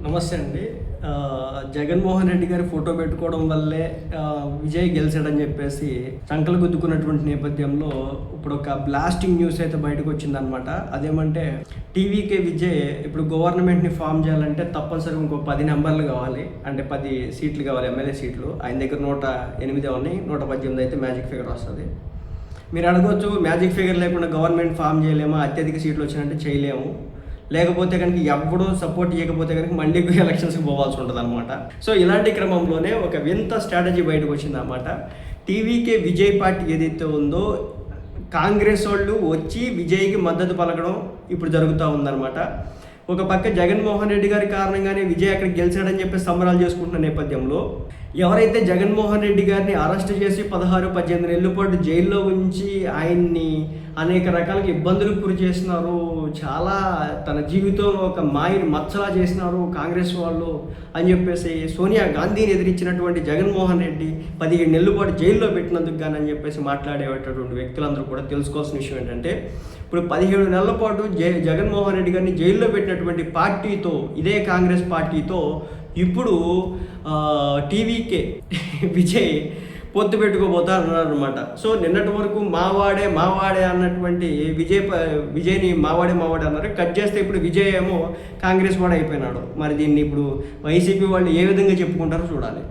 నమస్తే అండి. జగన్మోహన్ రెడ్డి గారి ఫోటో పెట్టుకోవడం వల్లే విజయ్ గెలిచాడని చెప్పేసి చంకలు గుద్దుకున్నటువంటి నేపథ్యంలో ఇప్పుడు ఒక బ్లాస్టింగ్ న్యూస్ అయితే బయటకు వచ్చిందనమాట. అదేమంటే టీవీకే విజయ్ ఇప్పుడు గవర్నమెంట్ని ఫామ్ చేయాలంటే తప్పనిసరిగా ఇంకో 10 నెంబర్లు కావాలి, అంటే 10 సీట్లు కావాలి, ఎమ్మెల్యే సీట్లు. ఆయన దగ్గర 108 ఉన్నాయి, 118 అయితే మ్యాజిక్ ఫిగర్ వస్తుంది. మీరు అడగవచ్చు, మ్యాజిక్ ఫిగర్ లేకుండా గవర్నమెంట్ ఫామ్ చేయలేమా, అత్యధిక సీట్లు వచ్చినట్టే చేయలేము, లేకపోతే కనుక ఎవడో సపోర్ట్ చేయకపోతే కనుక మళ్ళీ ఎలక్షన్స్కి పోవాల్సి ఉంటుంది అనమాట. సో ఇలాంటి క్రమంలోనే ఒక వింత స్ట్రాటజీ బయటకు వచ్చిందన్నమాట. టీవీకే విజయ్ పార్టీ ఏదైతే ఉందో, కాంగ్రెస్ వాళ్ళు వచ్చి విజయ్కి మద్దతు పలకడం ఇప్పుడు జరుగుతూ ఉందన్నమాట. ఒక పక్క జగన్మోహన్ రెడ్డి గారి కారణంగానే విజయ్ అక్కడ గెలిచాడని చెప్పి సంబరాలు చేసుకుంటున్న నేపథ్యంలో ఎవరైతే జగన్మోహన్ రెడ్డి గారిని అరెస్ట్ చేసి 16-18 నెలల పాటు జైల్లో ఉంచి ఆయన్ని అనేక రకాలుగా ఇబ్బందులకు గురి చేసినారు, చాలా తన జీవితంలో ఒక మాయని మచ్చలా చేసినారు కాంగ్రెస్ వాళ్ళు అని చెప్పేసి సోనియా గాంధీని ఎదిరించినటువంటి జగన్మోహన్ రెడ్డి 17 నెలల పాటు జైల్లో పెట్టినందుకు కానీ అని చెప్పేసి మాట్లాడేటటువంటి వ్యక్తులందరూ కూడా తెలుసుకోవాల్సిన విషయం ఏంటంటే, ఇప్పుడు 17 నెలల పాటు జగన్మోహన్ రెడ్డి గారిని జైల్లో పెట్టినటువంటి పార్టీతో, ఇదే కాంగ్రెస్ పార్టీతో ఇప్పుడు టీవీకే విజయ్ పొత్తు పెట్టుకోబోతా అన్నారు అనమాట. సో నిన్నటి వరకు మావాడే అన్నటువంటి విజయ్ని మావాడే అన్నారు. కట్ చేస్తే ఇప్పుడు విజయ్ ఏమో కాంగ్రెస్ వాడు అయిపోయినాడు. మరి దీన్ని ఇప్పుడు వైసీపీ వాళ్ళు ఏ విధంగా చెప్పుకుంటారో చూడాలి.